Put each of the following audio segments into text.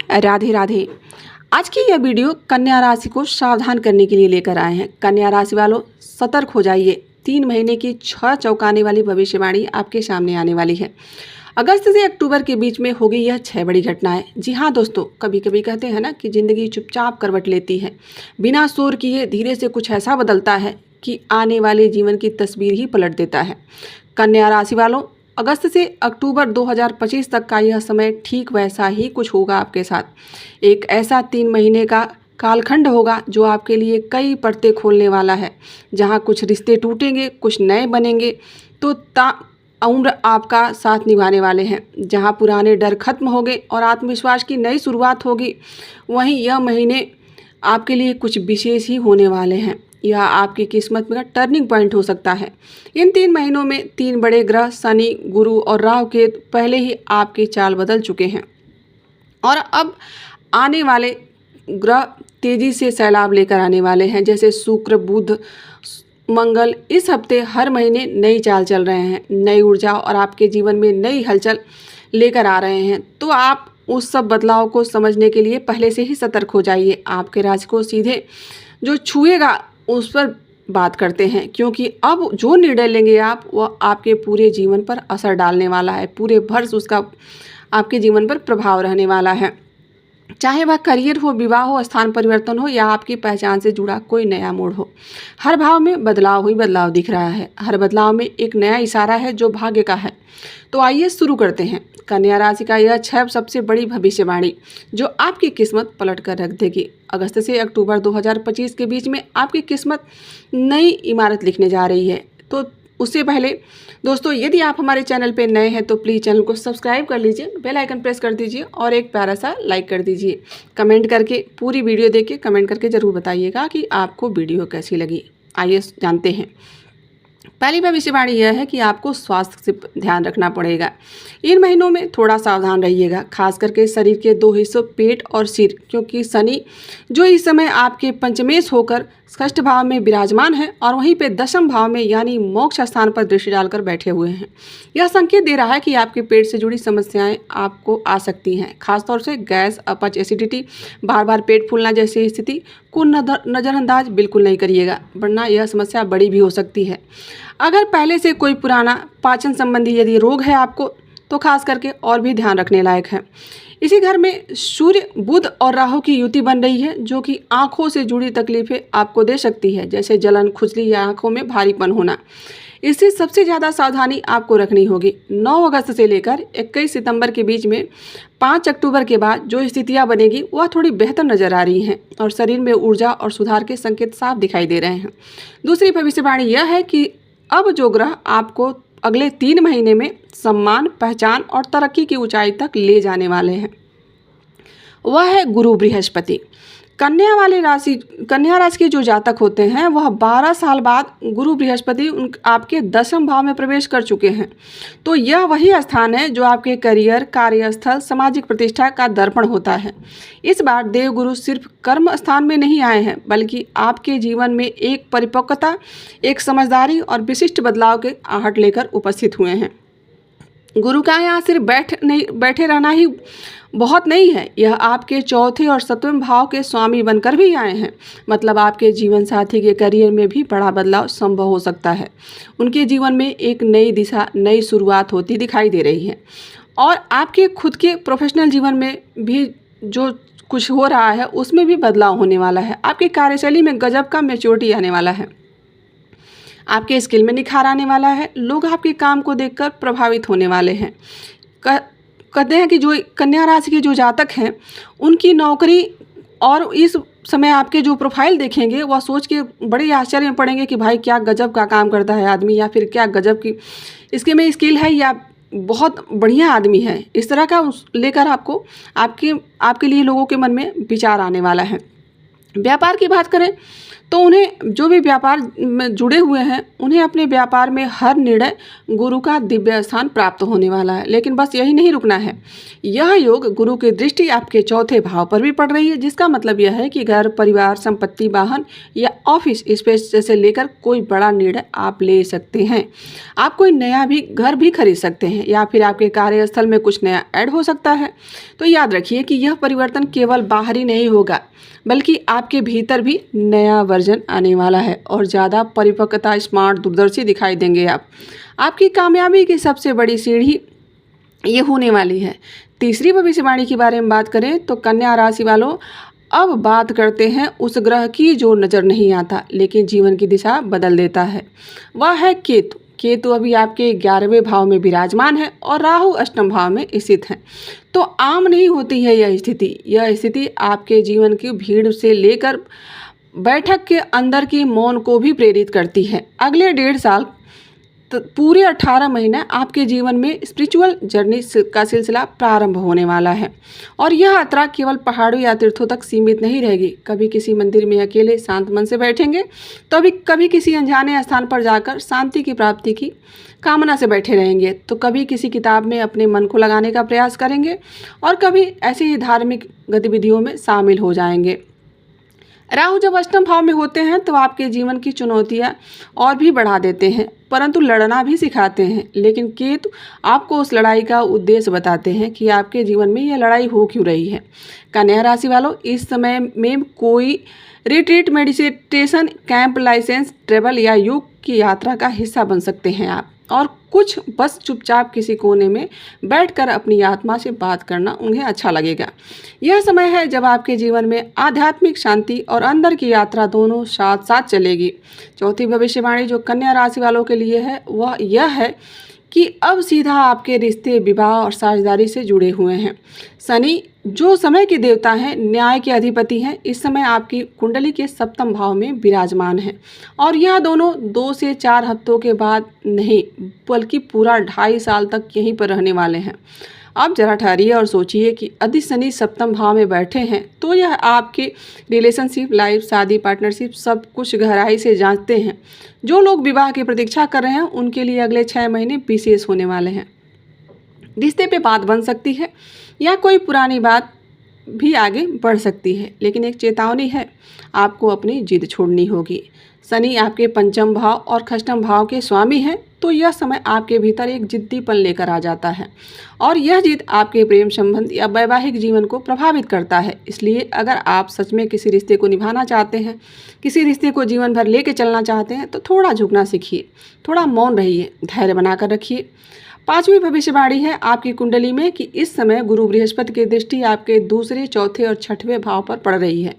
राधे राधे। आज की यह वीडियो कन्या राशि को सावधान करने के लिए लेकर आए हैं। कन्या राशि वालों, सतर्क हो जाइए। 3 महीने की 6 चौंकाने वाली भविष्यवाणी आपके सामने आने वाली है। अगस्त से अक्टूबर के बीच में होगी यह 6 बड़ी घटनाएं। जी हाँ दोस्तों, कभी कभी कहते हैं ना कि ज़िंदगी चुपचाप करवट लेती है, बिना शोर किए धीरे से कुछ ऐसा बदलता है कि आने वाले जीवन की तस्वीर ही पलट देता है। कन्या राशि वालों, अगस्त से अक्टूबर 2025 तक का यह समय ठीक वैसा ही कुछ होगा आपके साथ। एक ऐसा 3 महीने का कालखंड होगा जो आपके लिए कई पर्दे खोलने वाला है, जहां कुछ रिश्ते टूटेंगे, कुछ नए बनेंगे तो उम्र आपका साथ निभाने वाले हैं। जहां पुराने डर खत्म होंगे और आत्मविश्वास की नई शुरुआत होगी, वहीं यह महीने आपके लिए कुछ विशेष ही होने वाले हैं। यह आपकी किस्मत में टर्निंग पॉइंट हो सकता है। इन 3 महीनों में 3 बड़े ग्रह शनि, गुरु और राहु केतु पहले ही आपकी चाल बदल चुके हैं और अब आने वाले ग्रह तेजी से सैलाब लेकर आने वाले हैं। जैसे शुक्र, बुध, मंगल इस हफ्ते हर महीने नई चाल चल रहे हैं, नई ऊर्जा और आपके जीवन में नई हलचल लेकर आ रहे हैं। तो आप उस सब बदलाव को समझने के लिए पहले से ही सतर्क हो जाइए। आपके राशि को सीधे जो छुएगा उस पर बात करते हैं, क्योंकि अब जो निर्णय लेंगे आप, वह आपके पूरे जीवन पर असर डालने वाला है। पूरे वर्ष उसका आपके जीवन पर प्रभाव रहने वाला है। चाहे वह करियर हो, विवाह हो, स्थान परिवर्तन हो या आपकी पहचान से जुड़ा कोई नया मोड़ हो, हर भाव में बदलाव ही बदलाव दिख रहा है। हर बदलाव में एक नया इशारा है जो भाग्य का है। तो आइए शुरू करते हैं। कन्या राशि का यह 6 सबसे बड़ी भविष्यवाणी जो आपकी किस्मत पलट कर रख देगी। अगस्त से अक्टूबर 2025 के बीच में आपकी किस्मत नई इमारत लिखने जा रही है। तो उससे पहले दोस्तों, यदि आप हमारे चैनल पे नए हैं तो प्लीज़ चैनल को सब्सक्राइब कर लीजिए, बेल आइकन प्रेस कर दीजिए और एक प्यारा सा लाइक कर दीजिए। कमेंट करके पूरी वीडियो देख के कमेंट करके ज़रूर बताइएगा कि आपको वीडियो कैसी लगी। आइए जानते हैं। पहली भविष्यवाणी यह है कि आपको स्वास्थ्य से ध्यान रखना पड़ेगा। इन महीनों में थोड़ा सावधान रहिएगा, खास करके शरीर के 2 हिस्सों पेट और सिर, क्योंकि शनि जो इस समय आपके पंचमेश होकर षष्ठ भाव में विराजमान है और वहीं पे 10वें भाव में यानी मोक्ष स्थान पर दृष्टि डालकर बैठे हुए हैं। यह संकेत दे रहा है कि आपके पेट से जुड़ी समस्याएं आपको आ सकती हैं। खासतौर से गैस, अपच, एसिडिटी, बार बार पेट फूलना जैसी स्थिति को नज़रअंदाज बिल्कुल नहीं करिएगा, वरना यह समस्या बड़ी भी हो सकती है। अगर पहले से कोई पुराना पाचन संबंधी यदि रोग है आपको, तो खास करके और भी ध्यान रखने लायक है। इसी घर में सूर्य, बुध और राहु की युति बन रही है, जो कि आंखों से जुड़ी तकलीफें आपको दे सकती है, जैसे जलन, खुजली या आंखों में भारीपन होना। इससे सबसे ज़्यादा सावधानी आपको रखनी होगी। 9 अगस्त से लेकर 21 सितंबर के बीच में 5 अक्टूबर के बाद जो स्थितियां बनेगी वह थोड़ी बेहतर नजर आ रही हैं और शरीर में ऊर्जा और सुधार के संकेत साफ दिखाई दे रहे हैं। दूसरी भविष्यवाणी यह है कि अब जो ग्रह आपको अगले 3 महीने में सम्मान, पहचान और तरक्की की ऊंचाई तक ले जाने वाले हैं, वह है गुरु बृहस्पति। कन्या राशि के जो जातक होते हैं वह 12 साल बाद गुरु बृहस्पति आपके 10वें भाव में प्रवेश कर चुके हैं। तो यह वही स्थान है जो आपके करियर, कार्यस्थल, सामाजिक प्रतिष्ठा का दर्पण होता है। इस बार देवगुरु सिर्फ कर्म स्थान में नहीं आए हैं, बल्कि आपके जीवन में एक परिपक्वता, एक समझदारी और विशिष्ट बदलाव के आहट लेकर उपस्थित हुए हैं। गुरु का यहाँ सिर्फ बैठे रहना ही बहुत नहीं है, यह आपके 4थे और 7वें भाव के स्वामी बनकर भी आए हैं। मतलब आपके जीवन साथी के करियर में भी बड़ा बदलाव संभव हो सकता है। उनके जीवन में एक नई दिशा, नई शुरुआत होती दिखाई दे रही है और आपके खुद के प्रोफेशनल जीवन में भी जो कुछ हो रहा है उसमें भी बदलाव होने वाला है। आपकी कार्यशैली में गजब का मैच्योरिटी आने वाला है, आपके स्किल में निखार आने वाला है। लोग आपके काम को देखकर प्रभावित होने वाले हैं। कहते हैं कि जो कन्या राशि के जो जातक हैं उनकी नौकरी और इस समय आपके जो प्रोफाइल देखेंगे वह सोच के बड़े आश्चर्य में पड़ेंगे कि भाई क्या गजब का काम करता है आदमी, या फिर क्या गजब की इसके में स्किल है, या बहुत बढ़िया आदमी है। इस तरह का लेकर आपके लिए लोगों के मन में विचार आने वाला है। व्यापार की बात करें तो उन्हें जो भी व्यापार में जुड़े हुए हैं उन्हें अपने व्यापार में हर निर्णय गुरु का दिव्य स्थान प्राप्त होने वाला है। लेकिन बस यही नहीं रुकना है, यह योग गुरु की दृष्टि आपके चौथे भाव पर भी पड़ रही है, जिसका मतलब यह है कि घर, परिवार, संपत्ति, वाहन या ऑफिस स्पेस जैसे लेकर कोई बड़ा निर्णय आप ले सकते हैं। आप कोई नया भी घर भी खरीद सकते हैं या फिर आपके कार्यस्थल में कुछ नया ऐड हो सकता है। तो याद रखिए कि यह परिवर्तन केवल बाहरी नहीं होगा, बल्कि आपके भीतर भी नया वर्जन आने वाला है और ज़्यादा परिपक्वता, स्मार्ट, दूरदर्शी दिखाई देंगे आप। आपकी कामयाबी की सबसे बड़ी सीढ़ी ये होने वाली है। तीसरी भविष्यवाणी के बारे में बात करें तो कन्या राशि वालों, अब बात करते हैं उस ग्रह की जो नज़र नहीं आता लेकिन जीवन की दिशा बदल देता है। वह है केतु। केतु अभी आपके 11वें भाव में विराजमान है और राहु अष्टम भाव में स्थित है। तो आम नहीं होती है यह स्थिति। यह स्थिति आपके जीवन की भीड़ से लेकर बैठक के अंदर की मौन को भी प्रेरित करती है। अगले 1.5 साल पूरे 18 महीने आपके जीवन में स्पिरिचुअल जर्नी का सिलसिला प्रारंभ होने वाला है और यह यात्रा केवल पहाड़ों या तीर्थों तक सीमित नहीं रहेगी। कभी किसी मंदिर में अकेले शांत मन से बैठेंगे तो कभी किसी अनजाने स्थान पर जाकर शांति की प्राप्ति की कामना से बैठे रहेंगे, तो कभी किसी किताब में अपने मन को लगाने का प्रयास करेंगे और कभी ऐसी ही धार्मिक गतिविधियों में शामिल हो जाएंगे। राहु जब अष्टम भाव में होते हैं तो आपके जीवन की चुनौतियां और भी बढ़ा देते हैं, परंतु लड़ना भी सिखाते हैं। लेकिन केतु आपको उस लड़ाई का उद्देश्य बताते हैं कि आपके जीवन में यह लड़ाई हो क्यों रही है। कन्या राशि वालों, इस समय में कोई retreat, meditation camp, license, travel या योग की यात्रा का हिस्सा बन सकते हैं आप, और कुछ बस चुपचाप किसी कोने में बैठकर अपनी आत्मा से बात करना उन्हें अच्छा लगेगा। यह समय है जब आपके जीवन में आध्यात्मिक शांति और अंदर की यात्रा दोनों साथ साथ चलेगी। चौथी भविष्यवाणी जो कन्या राशि वालों के लिए है वह यह है कि अब सीधा आपके रिश्ते, विवाह और साझेदारी से जुड़े हुए हैं। शनि जो समय के देवता हैं, न्याय के अधिपति हैं, इस समय आपकी कुंडली के सप्तम भाव में विराजमान है और यह दोनों 2 से 4 हफ्तों के बाद नहीं बल्कि पूरा 2.5 साल तक यहीं पर रहने वाले हैं। आप जरा ठहरिए और सोचिए कि यदि शनि सप्तम भाव में बैठे हैं तो यह आपके रिलेशनशिप, लाइफ, शादी, पार्टनरशिप सब कुछ गहराई से जांचते हैं। जो लोग विवाह की प्रतीक्षा कर रहे हैं उनके लिए अगले 6 महीने विशेष होने वाले हैं। रिश्ते पे बात बन सकती है या कोई पुरानी बात भी आगे बढ़ सकती है, लेकिन एक चेतावनी है, आपको अपनी जिद छोड़नी होगी। शनि आपके पंचम भाव और षष्ठम भाव के स्वामी हैं, तो यह समय आपके भीतर एक जिद्दीपन लेकर आ जाता है और यह जिद आपके प्रेम संबंध या वैवाहिक जीवन को प्रभावित करता है। इसलिए अगर आप सच में किसी रिश्ते को निभाना चाहते हैं, किसी रिश्ते को जीवन भर लेके चलना चाहते हैं, तो थोड़ा झुकना सीखिए, थोड़ा मौन रहिए, धैर्य बनाकर रखिए। 5वीं भविष्यवाणी है आपकी कुंडली में कि इस समय गुरु बृहस्पति की दृष्टि आपके दूसरे, चौथे और 6वें भाव पर पड़ रही है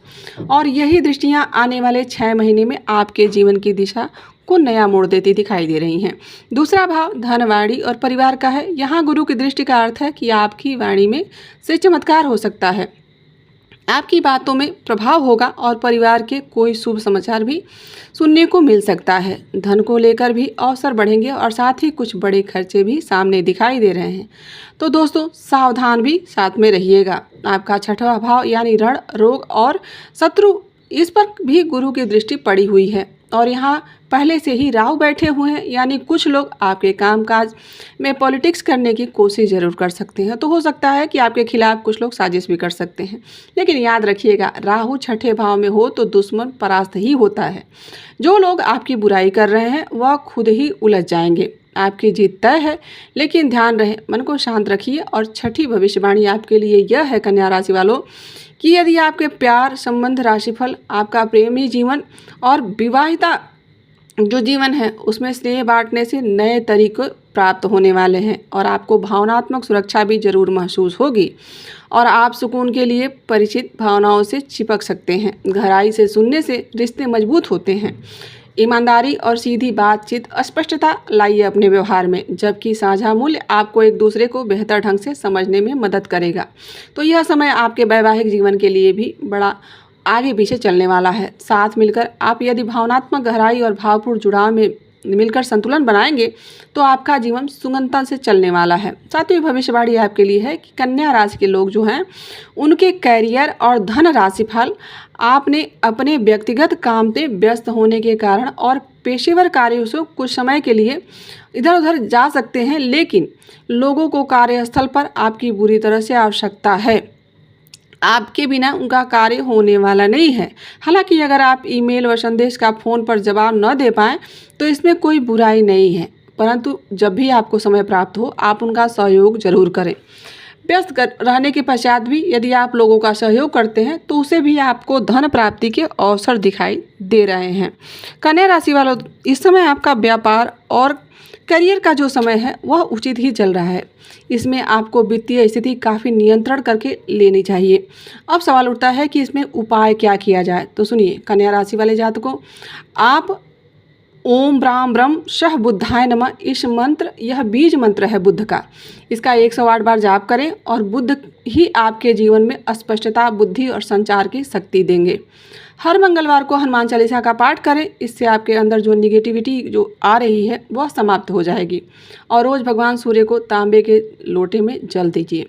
और यही दृष्टियां आने वाले 6 महीने में आपके जीवन की दिशा को नया मोड़ देती दिखाई दे रही हैं। दूसरा भाव धन, वाणी और परिवार का है। यहाँ गुरु की दृष्टि का अर्थ है कि आपकी वाणी में से चमत्कार हो सकता है, आपकी बातों में प्रभाव होगा और परिवार के कोई शुभ समाचार भी सुनने को मिल सकता है। धन को लेकर भी अवसर बढ़ेंगे और साथ ही कुछ बड़े खर्चे भी सामने दिखाई दे रहे हैं, तो दोस्तों सावधान भी साथ में रहिएगा। आपका 6वां भाव यानी ऋण, रोग और शत्रु, इस पर भी गुरु की दृष्टि पड़ी हुई है और यहाँ पहले से ही राहु बैठे हुए हैं, यानी कुछ लोग आपके कामकाज में पॉलिटिक्स करने की कोशिश जरूर कर सकते हैं। तो हो सकता है कि आपके खिलाफ कुछ लोग साजिश भी कर सकते हैं, लेकिन याद रखिएगा राहु 6ठे भाव में हो तो दुश्मन परास्त ही होता है। जो लोग आपकी बुराई कर रहे हैं वह खुद ही उलझ जाएंगे। आपकी जीत तय है, लेकिन ध्यान रहे मन को शांत रखिए। और 6ठी भविष्यवाणी आपके लिए यह है कन्या राशि वालों कि यदि आपके प्यार, संबंध, राशिफल, आपका प्रेमी जीवन और विवाहिता जो जीवन है उसमें स्नेह बांटने से नए तरीके प्राप्त होने वाले हैं और आपको भावनात्मक सुरक्षा भी जरूर महसूस होगी और आप सुकून के लिए परिचित भावनाओं से चिपक सकते हैं। गहराई से सुनने से रिश्ते मजबूत होते हैं। ईमानदारी और सीधी बातचीत स्पष्टता लाइए अपने व्यवहार में, जबकि साझा मूल्य आपको एक दूसरे को बेहतर ढंग से समझने में मदद करेगा। तो यह समय आपके वैवाहिक जीवन के लिए भी बड़ा आगे पीछे चलने वाला है। साथ मिलकर आप यदि भावनात्मक गहराई और भावपूर्ण जुड़ाव में मिलकर संतुलन बनाएंगे तो आपका जीवन सुगमता से चलने वाला है। सातवीं भविष्यवाणी आपके लिए है कि कन्या राशि के लोग जो हैं उनके कैरियर और धन राशि फल आपने अपने व्यक्तिगत काम से व्यस्त होने के कारण और पेशेवर कार्यों से कुछ समय के लिए इधर उधर जा सकते हैं, लेकिन लोगों को कार्यस्थल पर आपकी बुरी तरह से आवश्यकता है। आपके बिना उनका कार्य होने वाला नहीं है। हालांकि अगर आप ईमेल व संदेश का फ़ोन पर जवाब न दे पाएँ तो इसमें कोई बुराई नहीं है, परंतु जब भी आपको समय प्राप्त हो आप उनका सहयोग जरूर करें। व्यस्त रहने के पश्चात भी यदि आप लोगों का सहयोग करते हैं तो उसे भी आपको धन प्राप्ति के अवसर दिखाई दे रहे हैं। कन्या राशि वालों, इस समय आपका व्यापार और करियर का जो समय है वह उचित ही चल रहा है। इसमें आपको वित्तीय स्थिति काफ़ी नियंत्रण करके लेनी चाहिए। अब सवाल उठता है कि इसमें उपाय क्या किया जाए, तो सुनिए कन्या राशि वाले जातकों, आप ओम ब्राम ब्रह्म शह बुद्धाय नमः इस मंत्र, यह बीज मंत्र है बुद्ध का, इसका 108 बार जाप करें और बुद्ध ही आपके जीवन में स्पष्टता, बुद्धि और संचार की शक्ति देंगे। हर मंगलवार को हनुमान चालीसा का पाठ करें, इससे आपके अंदर जो निगेटिविटी जो आ रही है वह समाप्त हो जाएगी। और रोज़ भगवान सूर्य को तांबे के लोटे में जल दीजिए,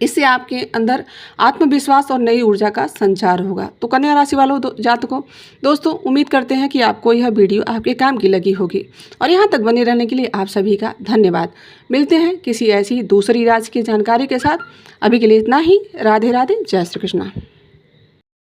इससे आपके अंदर आत्मविश्वास और नई ऊर्जा का संचार होगा। तो कन्या राशि वालों जातकों, दोस्तों उम्मीद करते हैं कि आपको यह वीडियो आपके काम की लगी होगी और यहाँ तक बने रहने के लिए आप सभी का धन्यवाद। मिलते हैं किसी ऐसी दूसरी राशि की जानकारी के साथ। अभी के लिए इतना ही। राधे राधे, जय श्री कृष्णा।